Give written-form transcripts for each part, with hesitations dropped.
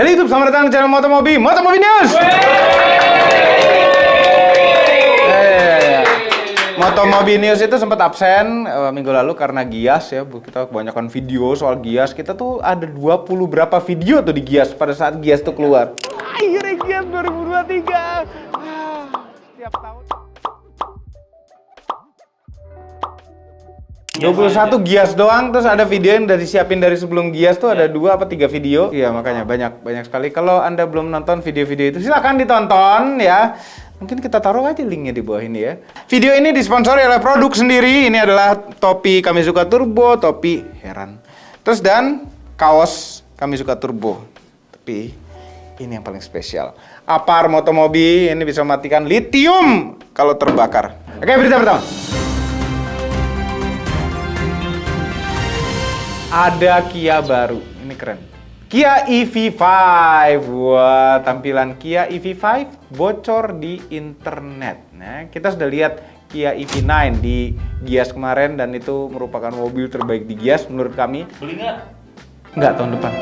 Halo YouTube, selamat datang di channel Motomobi News. Motomobi News itu sempat absen minggu lalu karena Gias ya. Kita kebanyakan video soal Gias. Kita tuh ada 20 berapa video tuh di Gias pada saat Gias tuh keluar. Akhirnya Gias 2023. Setiap tahun 21 Gias doang, terus ada video yang udah disiapin dari sebelum Gias tuh ada 2 apa 3 video. Iya, makanya banyak sekali. Kalau Anda belum nonton video-video itu silahkan ditonton ya. Mungkin kita taruh aja linknya di bawah ini ya. Video ini disponsori oleh produk sendiri. Ini adalah topi Kamizuka Turbo, topi heran. Terus dan kaos Kamizuka Turbo. Tapi ini yang paling spesial. Apar Motomobi ini bisa mematikan lithium kalau terbakar. Oke, berita pertama. Ada Kia baru, ini keren. Kia EV5, wah tampilan Kia EV5 bocor di internet. Nah, kita sudah lihat Kia EV9 di Gias kemarin dan itu merupakan mobil terbaik di Gias menurut kami. Beli nggak? Nggak, tahun depan.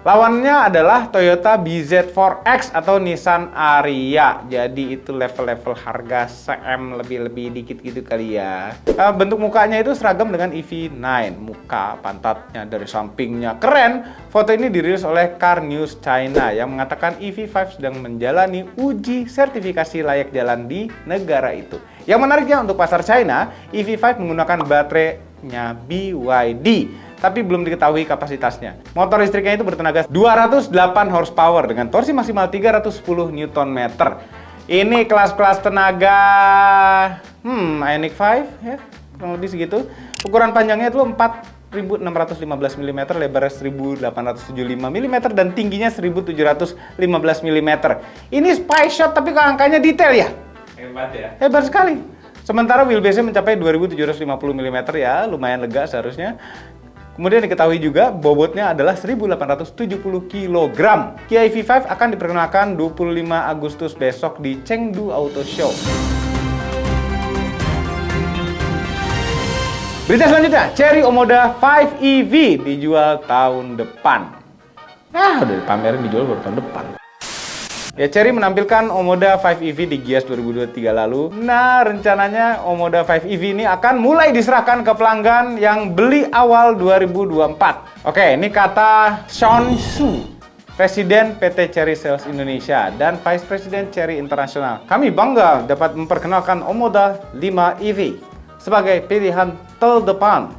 Lawannya adalah Toyota BZ4X atau Nissan Ariya. Jadi itu level-level harga CM lebih dikit gitu kali ya. Bentuk mukanya itu seragam dengan EV9. Muka, pantatnya, dari sampingnya. Keren! Foto ini dirilis oleh Car News China yang mengatakan EV5 sedang menjalani uji sertifikasi layak jalan di negara itu. Yang menariknya untuk pasar China, EV5 menggunakan baterainya BYD. Tapi belum diketahui kapasitasnya. Motor listriknya itu bertenaga 208 horsepower dengan torsi maksimal 310 Nm. Ini kelas-kelas tenaga Ioniq 5 ya, kurang lebih segitu. Ukuran panjangnya itu 4.615 mm, lebarnya 1.875 mm dan tingginya 1.715 mm. Ini spy shot tapi kok angkanya detail ya? Hebat ya. Hebat sekali. Sementara wheelbase-nya mencapai 2.750 mm ya, lumayan lega seharusnya. Kemudian diketahui juga bobotnya adalah 1.870 kg. Kia EV5 akan diperkenalkan 25 Agustus besok di Chengdu Auto Show. Berita selanjutnya, Chery Omoda 5 EV dijual tahun depan. Udah dipamerin dijual baru tahun depan. Ya, Chery menampilkan Omoda 5 EV di Gias 2023 lalu. Nah, rencananya Omoda 5 EV ini akan mulai diserahkan ke pelanggan yang beli awal 2024. Oke, ini kata Sean Su, Presiden PT Chery Sales Indonesia dan Vice President Chery International. Kami bangga dapat memperkenalkan Omoda 5 EV sebagai pilihan terdepan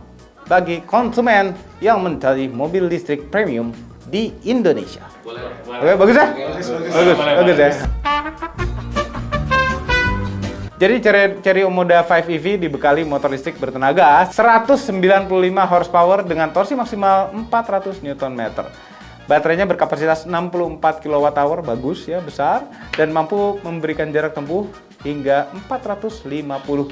bagi konsumen yang mencari mobil listrik premium di Indonesia. Oke, bagus ya? Bagus ya. Jadi Chery Omoda 5 EV dibekali motor listrik bertenaga 195 horsepower dengan torsi maksimal 400 Nm. Baterainya berkapasitas 64 kWh, bagus ya, besar, dan mampu memberikan jarak tempuh hingga 450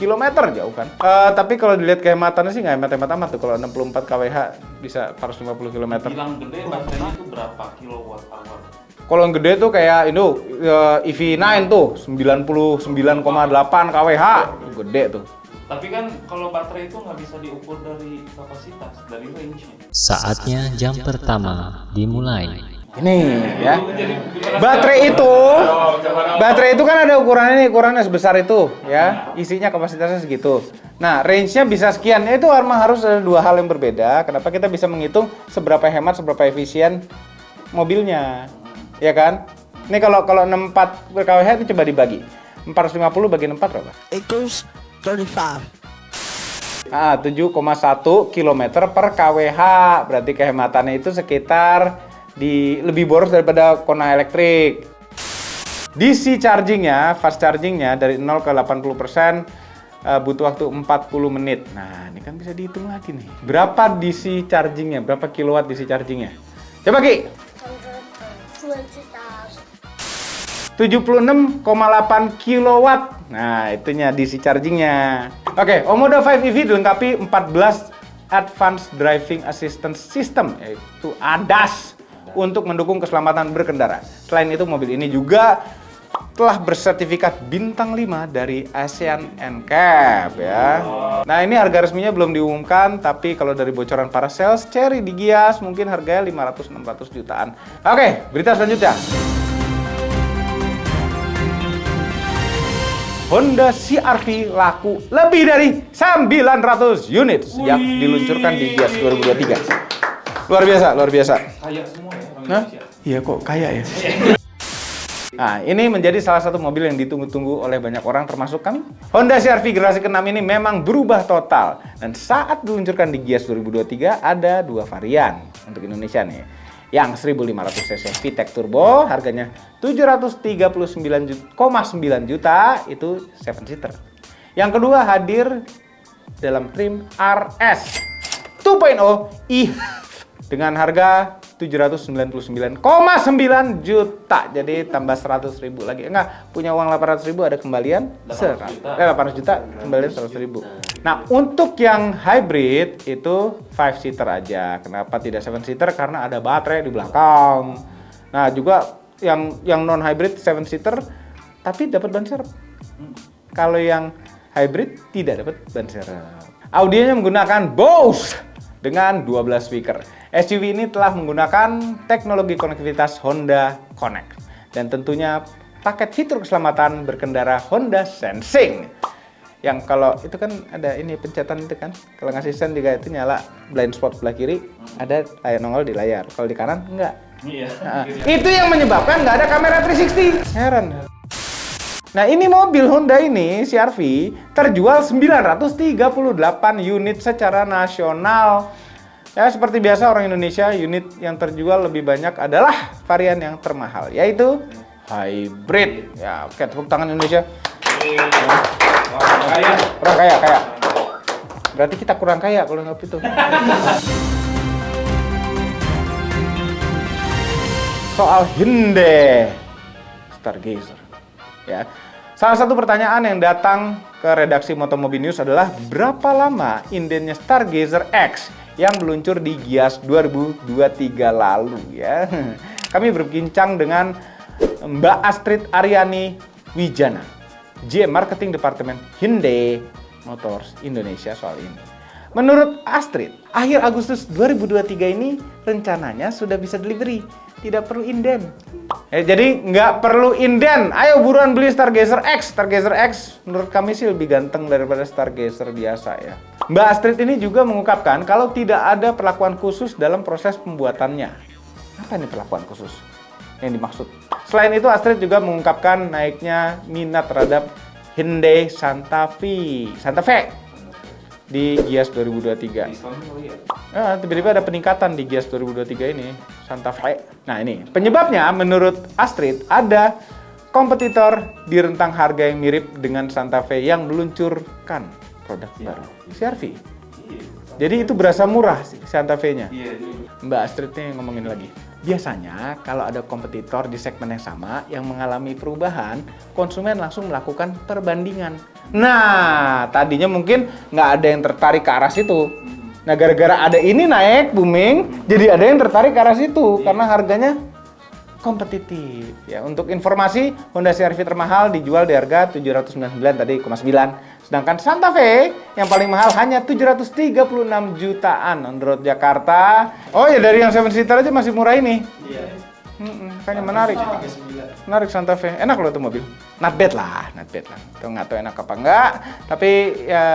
km, jauh kan? Tapi kalau dilihat kehematannya sih nggak hemat-hemat amat tuh. Kalau 64 kWh bisa 450 km. Bilang gede baterainya itu berapa kilowatt hour? Kalau yang gede tuh kayak itu EV9 tuh 99,8 kWh, gede tuh. Tapi kan kalau baterai itu nggak bisa diukur dari kapasitas, dari range-nya. Saatnya jam pertama dimulai. Ini ya. Baterai itu kan ada ukurannya sebesar itu ya. Isinya kapasitasnya segitu. Nah, range-nya bisa sekian. Itu harus ada dua hal yang berbeda. Kenapa kita bisa menghitung seberapa hemat, seberapa efisien mobilnya. Ya kan? Ini kalau 64 kWh itu coba dibagi. 450 bagi 4 berapa? Equals 35. 7,1 km per kWh. Berarti kehematannya itu sekitar lebih boros daripada Kona elektrik. DC chargingnya, fast chargingnya dari 0 ke 80% butuh waktu 40 menit. Nah, ini kan bisa dihitung lagi nih. Berapa DC chargingnya? Berapa kilowatt DC chargingnya? Coba Ki. 76,8 kilowatt. Nah, itunya DC chargingnya. Oke, Omoda 5 EV dilengkapi 14 Advanced Driving Assistance System, yaitu ADAS, untuk mendukung keselamatan berkendara. Selain itu, mobil ini juga telah bersertifikat bintang 5 dari ASEAN NCAP ya. Nah, ini harga resminya belum diumumkan, tapi kalau dari bocoran para sales, Chery di Gias mungkin harganya 500-600 jutaan. Oke, berita selanjutnya. Honda CR-V laku lebih dari 900 unit sejak diluncurkan di Gias 2023. Luar biasa, luar biasa. Kaya semua ya orang Hah? Indonesia. Iya kok kaya ya. Nah, ini menjadi salah satu mobil yang ditunggu-tunggu oleh banyak orang termasuk kami. Honda CR-V generasi ke-6 ini memang berubah total. Dan saat diluncurkan di Gias 2023 ada 2 varian untuk Indonesia nih. Yang 1500cc VTEC Turbo harganya 739,9 juta itu 7-seater. Yang kedua hadir dalam trim RS 2.0 e dengan harga 799,9 juta. Jadi tambah 100.000 lagi. Enggak, punya uang 800.000 ada kembalian 800 juta kembalian 100.000. Nah, untuk yang hybrid itu 5-seater aja. Kenapa tidak 7-seater? Karena ada baterai di belakang. Nah, juga yang non hybrid 7-seater tapi dapat ban serep. Kalau yang hybrid tidak dapat ban serep. Audionya menggunakan Bose dengan 12 speaker. SUV ini telah menggunakan teknologi konektivitas Honda Connect dan tentunya paket fitur keselamatan berkendara Honda Sensing. Yang kalau itu kan ada ini pencetan itu kan, kalau ngasih sen juga itu nyala blind spot sebelah kiri, ada layar nongol di layar. Kalau di kanan enggak. Iya. Nah, itu yang menyebabkan nggak ada kamera 360. Heran. Nah, ini mobil Honda ini CR-V terjual 938 unit secara nasional. Ya, seperti biasa orang Indonesia, unit yang terjual lebih banyak adalah varian yang termahal, yaitu hybrid. Ya, oke, tepuk tangan Indonesia. Orang kaya, kaya. Berarti kita kurang kaya kalau nggak itu. Soal Hyundai Stargazer. Ya. Salah satu pertanyaan yang datang ke redaksi Motomobi News adalah berapa lama indennya Stargazer X yang meluncur di Gias 2023 lalu ya. Kami berbincang dengan Mbak Astrid Aryani Wijana, GM Marketing Departemen Hyundai Motors Indonesia soal ini. Menurut Astrid, akhir Agustus 2023 ini rencananya sudah bisa delivery, tidak perlu inden. Jadi nggak perlu inden. Ayo buruan beli Stargazer X. Stargazer X menurut kami sih lebih ganteng daripada Stargazer biasa ya. Mbak Astrid ini juga mengungkapkan kalau tidak ada perlakuan khusus dalam proses pembuatannya. Apa ini perlakuan khusus yang dimaksud? Selain itu Astrid juga mengungkapkan naiknya minat terhadap Hyundai Santa Fe di Gias 2023. Tiba-tiba ada peningkatan di Gias 2023 ini, Santa Fe. Nah ini, penyebabnya menurut Astrid ada kompetitor di rentang harga yang mirip dengan Santa Fe yang meluncurkan produk baru, CR-V. Jadi itu berasa murah Santa Fe-nya. Mbak Astrid nih ngomongin lagi. Biasanya kalau ada kompetitor di segmen yang sama yang mengalami perubahan, konsumen langsung melakukan perbandingan. Nah, tadinya mungkin nggak ada yang tertarik ke arah situ. Nah, gara-gara ada ini naik, booming, jadi ada yang tertarik ke arah situ karena harganya kompetitif. Ya, untuk informasi, Honda CR-V termahal dijual di harga 799 tadi, 9. Sedangkan Santa Fe yang paling mahal hanya 736 jutaan on the road Jakarta. Oh ya, dari yang 7-seater aja masih murah ini. Iya. Kayaknya menarik. Menarik Santa Fe. Enak loh itu mobil. Not bad lah. Tuh nggak tahu enak apa enggak. Tapi ya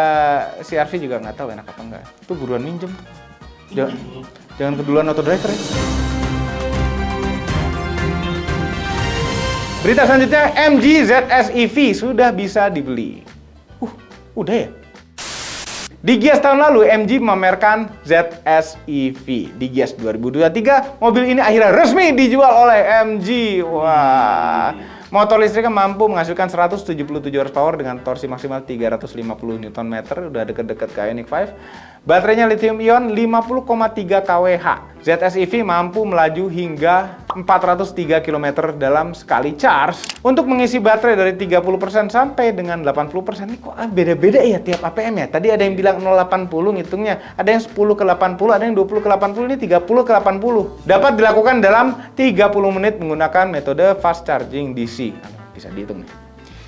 CR-V juga nggak tahu enak apa enggak. Tuh buruan minjem. Jangan keduluan auto driver ya. Berita selanjutnya, MG ZS EV sudah bisa dibeli. Udah ya? Di Gias tahun lalu, MG memamerkan ZS EV. Di Gias 2023, mobil ini akhirnya resmi dijual oleh MG. Wah, motor listriknya mampu menghasilkan 177 horsepower dengan torsi maksimal 350 Nm. Udah deket-deket ke Ioniq 5. Baterainya lithium ion 50,3 kWh. ZS EV mampu melaju hingga 403 km dalam sekali charge. Untuk mengisi baterai dari 30% sampai dengan 80%. Ini kok beda-beda ya tiap APM ya? Tadi ada yang bilang 0,80 ngitungnya. Ada yang 10 ke 80, ada yang 20 ke 80, ini 30 ke 80. Dapat dilakukan dalam 30 menit menggunakan metode fast charging DC. bisa dihitung nih.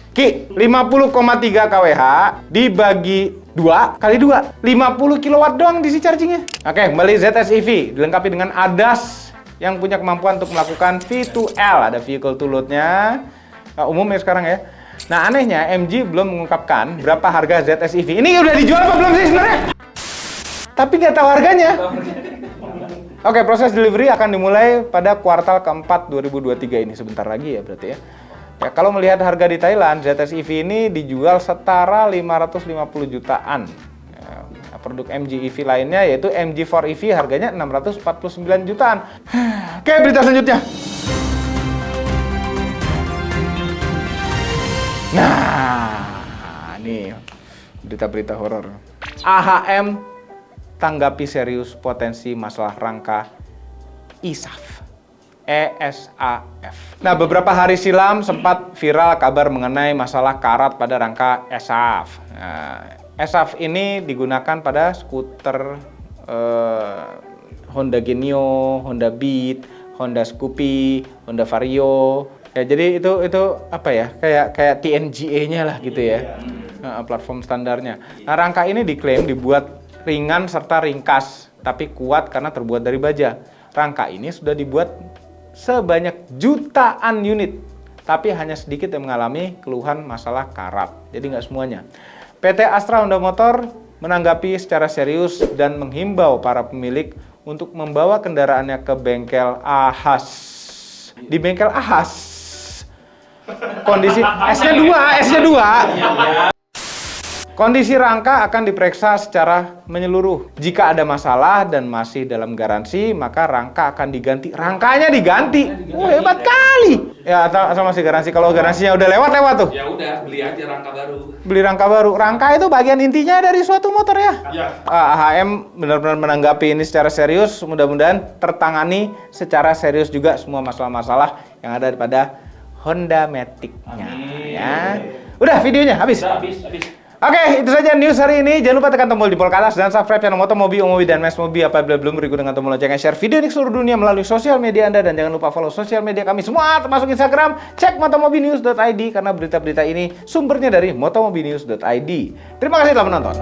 Ki, 50,3 kWh dibagi 2 kali 2, 50 kW doang DC chargingnya. Oke, kembali ZS EV, dilengkapi dengan ADAS yang punya kemampuan untuk melakukan V2L, ada vehicle to load-nya, umum ya sekarang ya. Nah, anehnya MG belum mengungkapkan berapa harga ZS EV. Ini udah dijual apa belum sih sebenarnya? Tapi nggak tahu harganya. Oke, proses delivery akan dimulai pada kuartal keempat 2023 ini, sebentar lagi ya berarti ya. Ya, kalau melihat harga di Thailand, ZS EV ini dijual setara 550 jutaan. Ya, produk MG EV lainnya yaitu MG4 EV harganya 649 jutaan. Oke, berita selanjutnya. Nah, ini berita-berita horor. AHM tanggapi serius potensi masalah rangka ESAF. Nah, beberapa hari silam sempat viral kabar mengenai masalah karat pada rangka ESAF. Nah, ESAF ini digunakan pada skuter Honda Genio, Honda Beat, Honda Scoopy, Honda Vario. Ya, jadi itu apa ya? Kayak TNGA-nya lah gitu ya. Platform standarnya. Nah, rangka ini diklaim dibuat ringan serta ringkas, tapi kuat karena terbuat dari baja. Rangka ini sudah dibuat sebanyak jutaan unit, tapi hanya sedikit yang mengalami keluhan masalah karat. Jadi nggak semuanya. PT Astra Honda Motor menanggapi secara serius dan menghimbau para pemilik untuk membawa kendaraannya ke bengkel Ahas. Di bengkel Ahas, kondisi S-nya 2. Kondisi rangka akan diperiksa secara menyeluruh. Jika ada masalah dan masih dalam garansi, maka rangka akan diganti. Rangkanya diganti. Hebat kali. Ya, atau masih garansi. Kalau garansinya udah lewat tuh. Ya udah, beli aja rangka baru. Beli rangka baru. Rangka itu bagian intinya dari suatu motor ya. Ya. AHM benar-benar menanggapi ini secara serius. Mudah-mudahan tertangani secara serius juga semua masalah-masalah yang ada pada Honda Matic-nya. Ya. Udah videonya habis. Udah, habis. Oke, itu saja news hari ini. Jangan lupa tekan tombol jempol ke atas dan subscribe channel Motomobi, Omobi, dan Mas Mobi apabila belum berikut dengan tombol loncengnya. Share video ini ke seluruh dunia melalui sosial media Anda dan jangan lupa follow sosial media kami semua termasuk Instagram. Cek motomobinews.id karena berita-berita ini sumbernya dari motomobinews.id. Terima kasih telah menonton.